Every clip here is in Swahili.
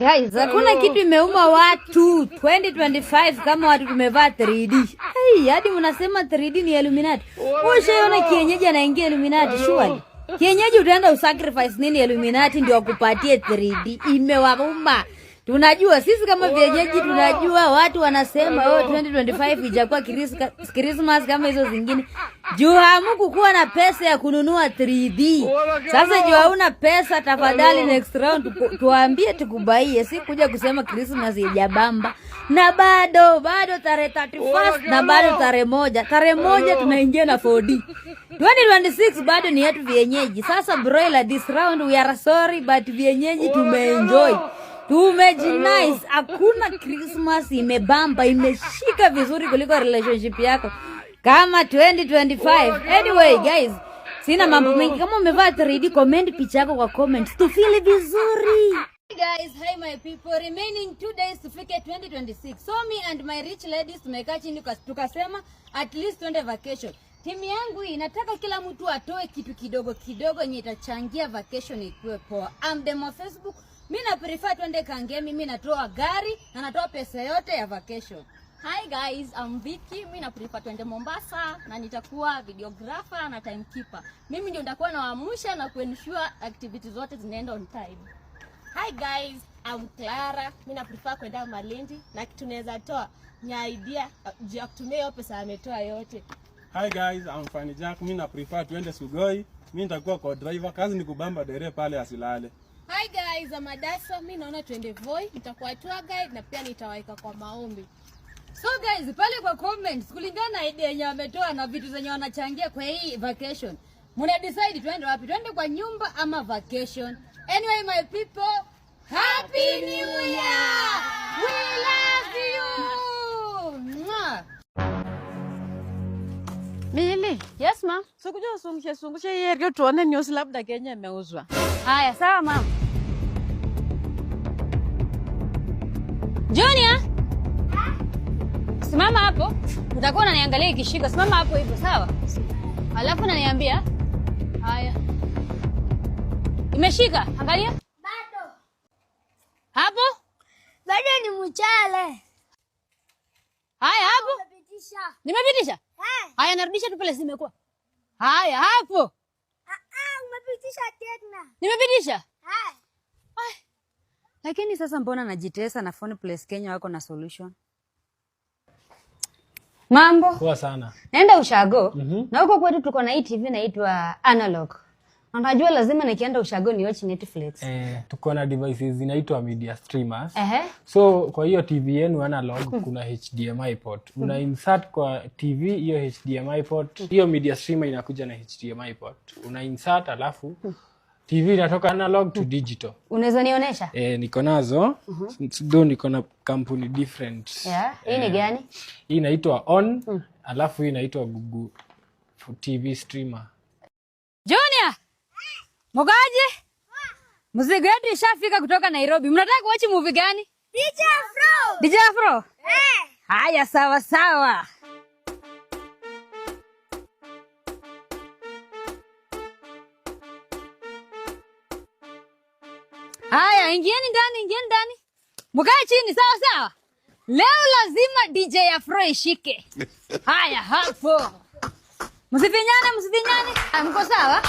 Guys, hakuna kitu imeuma watu 2025 kama watu tumevaa 3D. Hadi mnasema 3D ni Illuminati. Ushaona kienyeji anaingia Illuminati surely. Kienyeji utaenda usacrifice nini Illuminati ndio akupatie 3D? Imewauma. Tunajua sisi kama vienyeji tunajua watu wanasema 2025 ijakuwa Christmas kama hizo zingine. Juu hamuku kuwa na pesa ya kununua 3D. Sasa juu hauna pesa, tafadhali next round tuambie tukubaie. Si kuja kusema Christmas ijabamba. Na bado tarehe 31 na bado tarehe moja tunaingia na 4D. 2026 bado ni yetu vienyeji. Sasa broiler this round we are sorry but vienyeji tumeenjoy. Tumejinice, hakuna Christmas imebamba, imeshika vizuri kuliko relationship yako kama 2025. Anyway guys, sina mambo mengi. Kama umevaa 3D, comment picha yako kwa comments to feel vizuri. Hey guys, hi my people, remaining 2 days to fike 2026. So me and my rich ladies tumekaa chini tukasema at least twende vacation. Timu yangu inataka kila mtu atoe kitu kidogo yenye itachangia vacation ikuwe poa. I'm them on Facebook. Mimi na prefer twende Kangemi, mimi natoa gari na natoa pesa yote ya vacation. Hi guys, I'm Vicky. Mimi na prefer twende Mombasa na nitakuwa videographer na timekeeper. Mimi ndio nitakuwa nawaamsha na kuensure activities zote zinaenda on time. Hi guys, I'm Clara. Mimi na prefer kwenda Malindi na kitu naweza toa ni idea ya kutumia hiyo pesa ametoa yote. Hi guys, I'm Fanny Jack. Mimi na prefer twende Sugoi. Mimi nitakuwa kwa driver, kazi ni kubamba dereva pale asilale. Hi guys, I'm Adasa. Mimi naona twende Voi, nitakuwa tour guide na pia nitawaika kwa maombi. So guys, pale kwa comments kulingana na idea yenye wametoa na vitu zenye wanachangia kwa hii vacation, muna decide twende wapi? Twende kwa nyumba ama vacation? Anyway my people, Happy New Year! We love you! Mwah! Mili. Yes ma. Sikuja usungushe hii area tuone news labda Kenya imeuzwa. Haya, sawa mama. Junior. Simama hapo. Utakuwa unaniangalia ikishika. Simama hapo hivyo, sawa? Alafu unaniambia. Haya. Imeshika? Angalia. Bado. Hapo? Bado ni mchale. Haya hapo. Nimepitisha. Nimepitisha? Haya narudisha tu pale zimekuwa. Haya hapo. Umepitisha tena. Nimepitisha? Lakini sasa mbona najitesa na Phone Place Kenya wako na solution? Mambo? Poa sana. Naenda ushago. Na huko kwetu tuko na hii TV inaitwa Analog. Unajua lazima nikienda ushago ni watch Netflix. Tuko na devices zinaitwa media streamers. So kwa hiyo TV yenu analog kuna HDMI port. Una insert kwa TV hiyo HDMI port. Hiyo media streamer inakuja na HDMI port. Una insert alafu TV inatoka analog to digital. Unaweza nionyesha? Niko nazo. Niko na kampuni different. Hii ni gani? Hii inaitwa On, alafu hii inaitwa Google TV streamer. Junior! Mogaje? Mzigo wetu ishafika kutoka Nairobi. Mnataka kuachi movie gani? DJ Afro. DJ Afro? Haya, sawa sawa. Haya, ingieni ndani. Mkae chini, sawa sawa. Leo lazima DJ Afro ishike. Haya, hapo. Msifinyane. Mko sawa?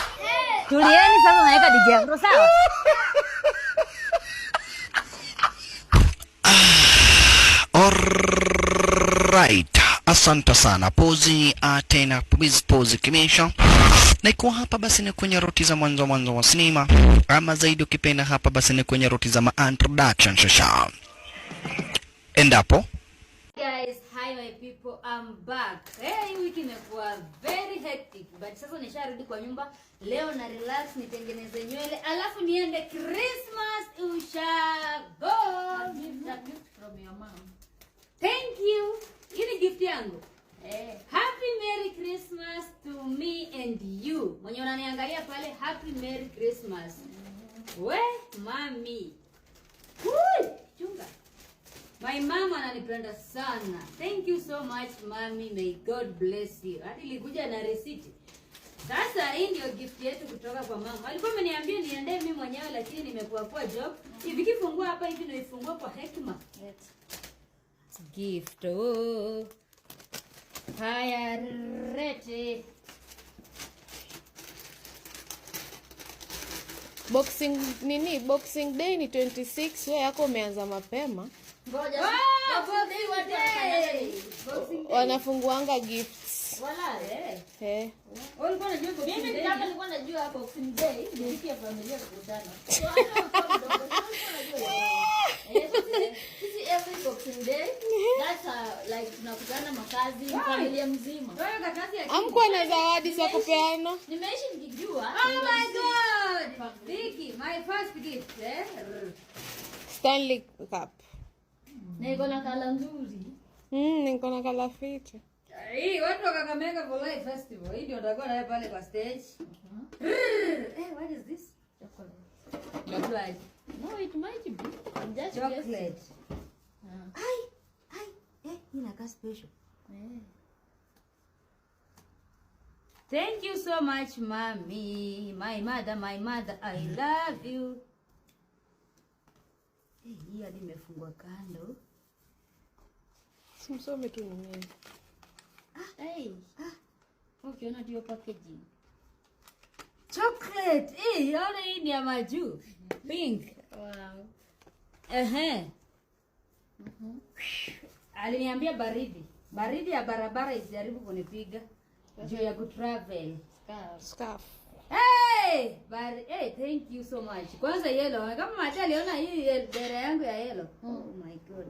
Tulieni sasa naweka DJ Afro, sawa? Alright. Asante sana. Pozi tena pozi kimesha. Na iko hapa basi ni kwenye roti za mwanzo wa sinema. Ama zaidi ukipenda hapa basi ni kwenye roti za introduction shasha. Endapo Guys, hi my people, I'm back. Hii wiki imekuwa very hectic, but sasa nisharudi kwa nyumba. Leo na relax, nitengeneze nywele, alafu niende Christmas ushago. That gift from your mom. Thank you. Hii ni gift yangu. Happy Merry Christmas to me and you. Mwenye unaniangalia pale, Happy Merry Christmas. We, mami. Chunga. My mama ananipenda sana. Thank you so much, mommy. May God bless you. Hadi nilikuja na receipt. Sasa hii ndio gift yetu kutoka kwa mama. Alikuwa ameniambia niendee mimi mwenyewe lakini nimekuwa kwa job. Hivi kifungua hapa hivi ndio ifungua kwa hekima. Gift. Oh. Haya rete. Boxing Day ni 26, wewe yako umeanza mapema. Ngoja. Wanafunguanga gifts. Wala Ulikuwa unajua kwa mimi nilikuwa najua Boxing Day ni wiki ya familia kukutana. Sisi every Boxing Day that's like tunakutana makazi familia mzima. Amko na zawadi za kupeana. Nimeishi nikijua. Oh my god. Vicky, my first gift, Stanley Cup. Niko na kala nzuri. Niko na kala fiti. Hii watu wa Kakamega for Life Festival. Hii ndio watakuwa naye pale kwa stage. What is this? Chocolate. No, it might be. I'm just Chocolate. Hii inakaa special. Thank you so much, mommy. My mother, I love you. Hii hadi imefungwa kando. Simsome tu nini. Ukiona hiyo packaging. Chocolate. Yaona hii ni ya majuu. Pink. Wow. Aliniambia baridi. Baridi ya barabara isijaribu kunipiga. Juu ya kutravel. Scarf. Thank you so much. Kwanza yellow. Kama Mata aliona hii dera yangu ya yellow. Oh my god.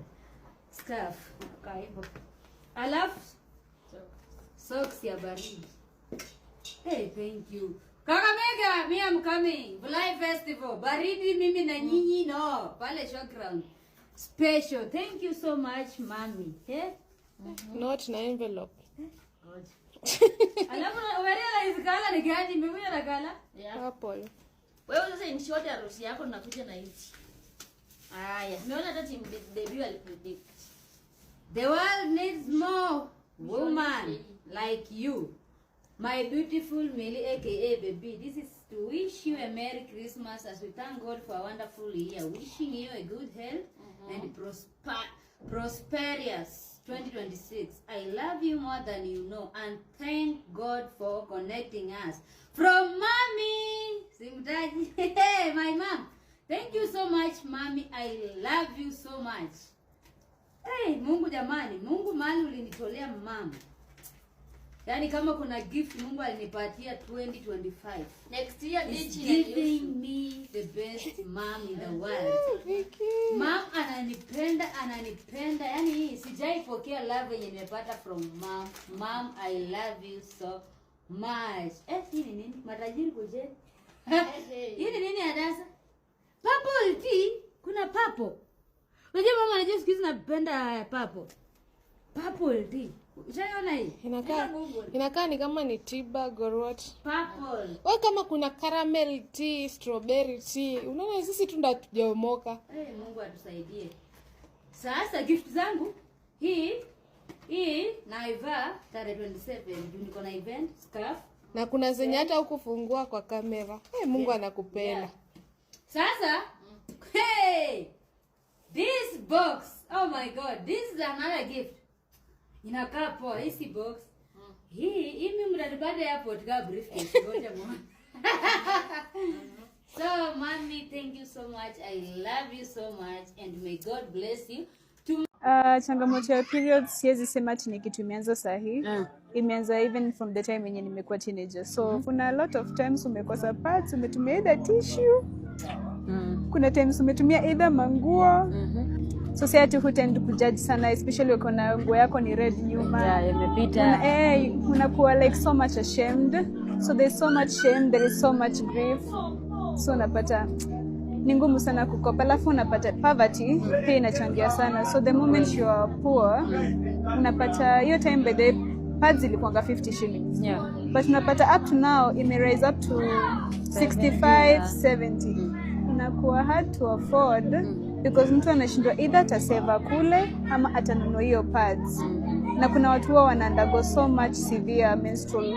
Scarf. Kaibo. Alafu socks ya baridi. Thank you. Kakamega, me I'm coming. Live Festival. Baridi mimi na nyinyi no. Pale showground. Special. Thank you so much, mommy. Not na envelope. God. Alafu umerealize kala ni gani? Mimi na kala? Purple. Wewe sasa in short harusi yako nakuja na hizi. Haya, umeona hata team debut alipredict. The world needs more woman like you. My beautiful Millie aka baby. This is to wish you a Merry Christmas as we thank God for a wonderful year. Wishing you a good health and prosperous 2026. I love you more than you know and thank God for connecting us. From mommy. Simtaji. My mom. Thank you so much, mommy. I love you so much. Mungu jamani, Mungu mali ulinitolea mama. Yaani kama kuna gift Mungu alinipatia 2025. Next year He's giving me the best mom in the world. Mom ananipenda. Yaani sijaipokea love yenye nimepata from mom. Mom, I love you so much. Hii ni nini? Matajiri kuje. Hii ni nini Adasa? Purple tea? Kuna purple. Unajua mama anajua siku hizi napenda purple tea. Unaona hii? Inakaa ni kama ni tiba gorot. Purple. Wewe kama kuna caramel tea, strawberry tea. Unaona sisi tu ndo tujaomoka. Mungu atusaidie. Sasa gift zangu hii naivaa tarehe 27 juu niko na event scarf. Na kuna zenye hata hukufungua kwa kamera. Mungu anakupenda. Sasa this box. Oh my god, this is another gift. Inakaa poa hii box. Hii mimi mnanipata airport ka briefcase ngoja mwana. So mommy, thank you so much. I love you so much and may God bless you. Changamoto ya period siwezi sema ati ni kitu imeanza sahi. Imeanza even from the time yenye nimekuwa teenager. So kuna a lot of times umekosa pads, umetumia either tissue. Kuna times umetumia either manguo. So si ati hutend kujudge sana, especially uko na nguo yako ni red nyuma. Imepita. Unakuwa like so much ashamed. So there's so much shame, there is so much grief. So unapata ni ngumu sana kukopa. Alafu unapata poverty pia inachangia sana. So the moment you are poor, unapata hiyo time by the pads ilikuanga 50 shillings. Yeah. But unapata up to now ime rise up to 65, 70. Inakuwa hard to afford because mtu anashindwa either ataseva kule ama atanunua hiyo pads. na kuna watu huwa wana undergo so much severe menstrual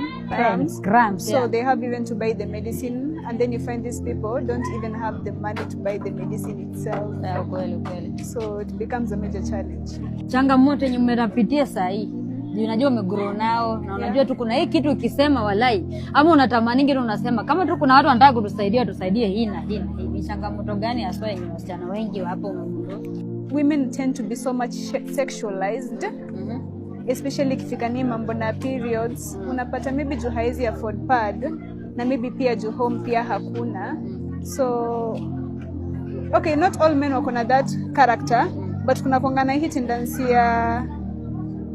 cramps. So they have even to buy the medicine, and then you find these people don't even have the money to buy the medicine itself. Kweli. So it becomes a major challenge. Changamoto yenye mnapitia saa hii. Unajua umegrow nao na unajua tu kuna hii kitu ukisema walai ama unatamani ngine unasema kama tu kuna watu wanataka kutusaidia tusaidie hii na hii. Ni changamoto gani hasa yenye wasichana wengi hapo umegrow? Women tend to be so much sexualized. Especially ikifika ni mambo na periods, unapata maybe juu haizi afford pad na maybe pia juu home pia hakuna. So okay, not all men wako na that character, but kuna kuangana hii tendency ya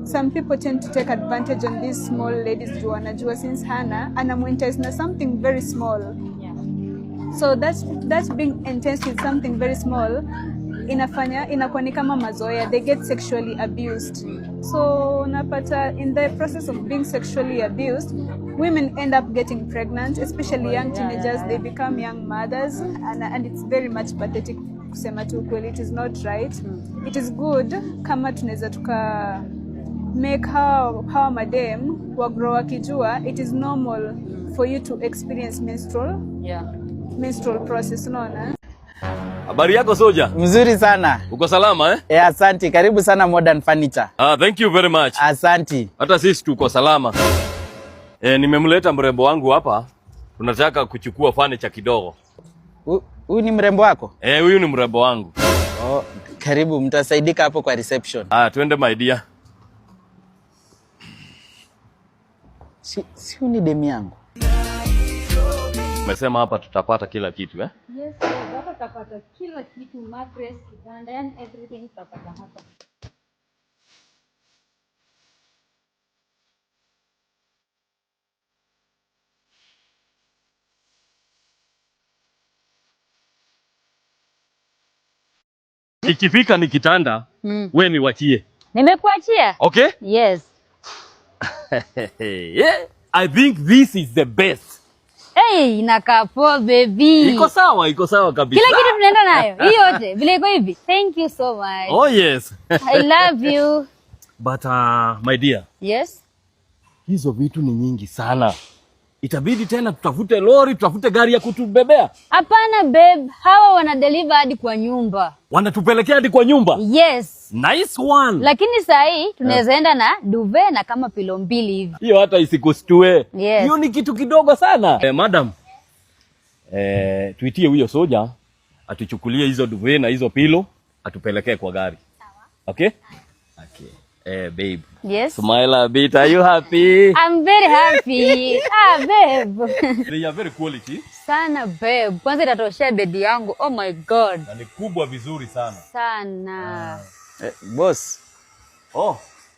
some people tend to take advantage on these small ladies juu wanajua since hana anamuentice na something very small. So that's being enticed with something very small inakuwa ni kama mazoea, they get sexually abused. So unapata in the process of being sexually abused, women end up getting pregnant, especially young teenagers. They become young mothers, and it's very much pathetic kusema tu kweli. It is not right. It is good kama tunaweza tuka make how madam wagrow wakijua it is normal for you to experience menstrual process, unaona. Habari yako Soja? Mzuri sana. Uko salama Asante. Karibu sana Modern Furniture. Thank you very much. Asante. Hata sisi tuko salama. Nimemleta mrembo wangu hapa. Tunataka kuchukua furniture kidogo. Huyu ni mrembo wako? Huyu ni mrembo wangu. Karibu, mtasaidika hapo kwa reception. Twende my dear. Si ni demi yangu. Umesema hapa tutapata kila kitu Yes, hapa tutapata kila kitu, mattress, kitanda, and everything tutapata hapa. Ikifika ni kitanda, wewe niwachie. Nimekuachia? Okay? Yes. I think this is the best. Hey, inakaa poa baby. Iko sawa kabisa. Kila kitu tunaenda nayo. Hii yote vile iko hivi. Thank you so much. Oh yes. I love you. But my dear. Yes. Hizo vitu ni nyingi sana. Itabidi tena tutafute lori, tutafute gari ya kutubebea. Hapana babe, hawa wana deliver hadi kwa nyumba. Wanatupelekea hadi kwa nyumba? Yes. Nice one. Lakini saa hii tunaweza enda na duvet na kama pilo 2 hivi. Hiyo hata isikustue. Yes. Hiyo ni kitu kidogo sana. Madam. Tuitie huyo Soja atuchukulie hizo duvet na hizo pilo atupelekee kwa gari. Okay? Okay. Babe. Yes. Smile a bit. Are you happy? I'm very happy. Babe. They are very quality. Sana babe. Kwanza itatoshea bedi yangu. Oh my god. Na ni kubwa vizuri sana. Sana. Boss.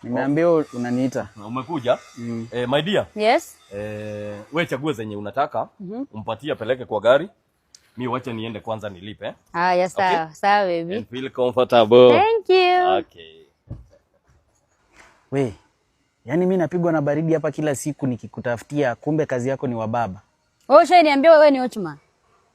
Nimeambiwa unaniita. Umekuja? My dear. Yes. Wewe chagua zenye unataka, umpatie peleke kwa gari. Mimi wacha niende kwanza nilipe. Yes, sawa. Okay? Sawa baby. And feel comfortable. Thank you. Okay. We, yani mimi napigwa na baridi hapa kila siku nikikutafutia, kumbe kazi yako ni wababa. Shai niambia wewe ni watchman.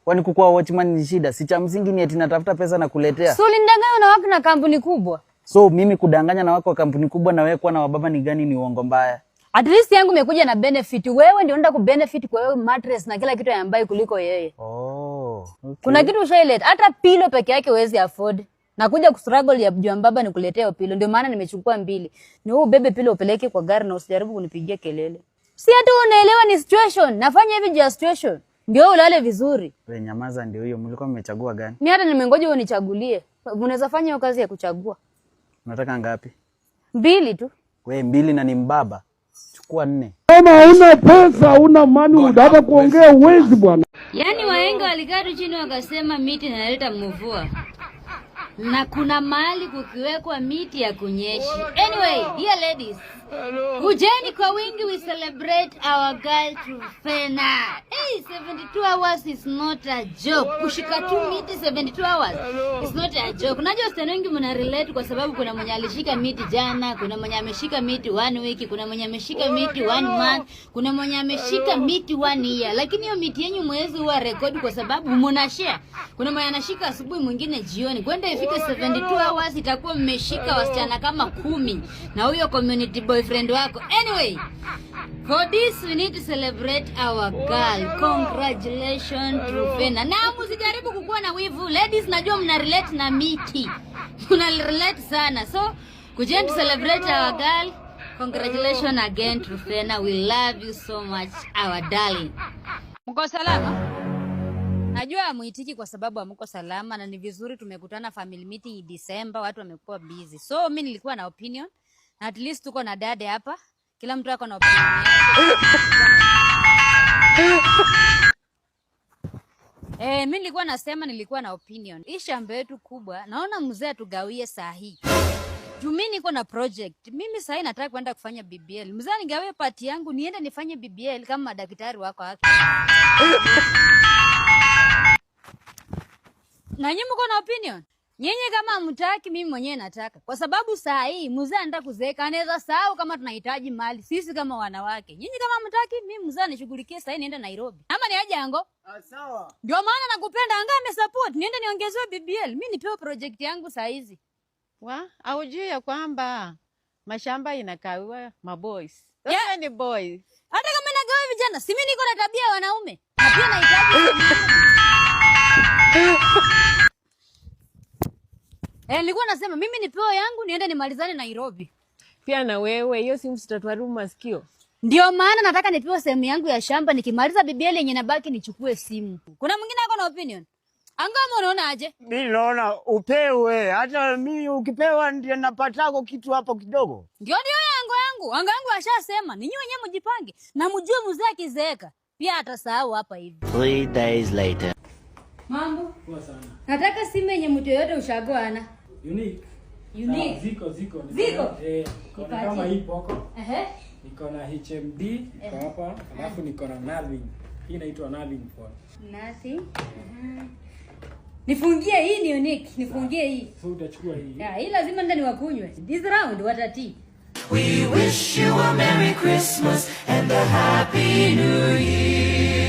Kwani kukuwa watchman ni shida? Si cha msingi ni eti natafuta pesa na kuletea. So ulindanganya na wako na kampuni kubwa. So mimi kudanganya na wako kampuni kubwa na wewe kuwa na wababa ni gani? Ni uongo mbaya. At least yangu imekuja na benefit. Wewe ndio unaenda kubenefit kwa wewe mattress na kila kitu ya mbai kuliko yeye. Okay. Kuna kitu ushaileta. Hata pilo peke yake huwezi afford. Nakuja kustruggle ya juu mbaba nikuletea pilo. Ndio maana nimechukua 2. Ni wewe ubebe pilo upeleke kwa gari na usijaribu kunipigia kelele. Si hata unaelewa ni situation. Nafanya hivi juu ya situation. Ndio ulale vizuri. Wewe nyamaza, ndio hiyo. Mlikuwa mmechagua gani? Mimi hata nimengoja wewe nichagulie. Unaweza fanya hiyo kazi ya kuchagua. Unataka ngapi? 2 tu. Wewe 2 na ni mbaba. Chukua 4. Kama huna pesa, huna mani, hata kuongea uwezi bwana. Yaani wahenga walikaa tu chini wakasema miti inaleta mvua. Na kuna mahali kukiwekwa miti ya kunyeshi. Anyway, dear ladies, kujeni kwa wingi, we celebrate our girl Trufena. Hey, 72 hours is not a joke. Kushika tu miti 72 hours is not a joke. Unajua wasichana wengi mna relate kwa sababu kuna mwenye alishika miti jana, kuna mwenye ameshika miti 1 week, kuna mwenye ameshika miti 1 month, kuna mwenye ameshika miti 1 year. Lakini hiyo miti yenu mwezi huwa record kwa sababu mna share. Kuna mwenye anashika asubuhi, mwingine jioni. Kwenda ifike 72 hours itakuwa mmeshika wasichana kama 10 na huyo community boyfriend wako. Anyway, for this we need to celebrate our girl. Congratulations Trufena. Na msijaribu kukuwa na wivu. Ladies, najua mna relate na Miti. Mna relate sana. So, kujeni to celebrate our girl. Congratulations again Trufena. We love you so much, our darling. Mko salama? Najua hamuitiki kwa sababu hamko salama na ni vizuri tumekutana family meeting December, watu wamekuwa busy. So mimi nilikuwa na opinion. Na at least tuko na dade hapa. Kila mtu ako na opinion yake. Mimi nilikuwa na opinion. Hii shamba yetu kubwa, naona mzee tugawie saa hii. Juu mimi niko na project. Mimi saa hii nataka kwenda kufanya BBL. Mzee nigawie party yangu niende nifanye BBL kama daktari wako hapa. Na nyinyi mko na opinion? Nyinyi kama hamtaki, mimi mwenyewe nataka. Kwa sababu saa hii mzee anataka kuzeeka, anaweza sahau kama tunahitaji mali sisi kama wanawake. Nyinyi kama hamtaki, mimi mzee anishughulikie saa hii niende Nairobi. Ama ni aje Ango? Sawa. Ndio maana nakupenda Anga amesupport. Niende niongezewe BBL. Mimi nipewe project yangu saa hizi. Haujui ya kwamba mashamba inakawiwa maboys. Sasa ni boys. Hata kama nagawa vijana, si mimi niko na tabia ya wanaume. Na pia nahitaji. Nilikuwa nasema mimi nipewe yangu niende nimalizane Nairobi. Pia na wewe hiyo simu sitatuharibu masikio. Ndio maana nataka nipewe sehemu yangu ya shamba, nikimaliza BBL yenye nabaki nichukue simu. Kuna mwingine ako na opinion? Angama unaona aje? Mimi naona upewe. Hata mimi ukipewa ndio napatako kitu hapo kidogo. Ndio yangu. Anga yangu ashasema, ninyi wenyewe mjipange na mjue mzee akizeeka pia atasahau hapa hivi. 3 days later. Mambo? Poa sana. Nataka simu yenye mtu yoyote ushagoana. Unique. Ziko. Kuna kama hii Poco. Niko na HMD iko hapa, alafu niko na Nothing. Hii inaitwa Nothing phone. Nothing. Nifungie hii ni Unique. Nifungie hii. So utachukua hii. Hii lazima ndani wakunywe. This round watati. We wish you a Merry Christmas and a Happy New Year.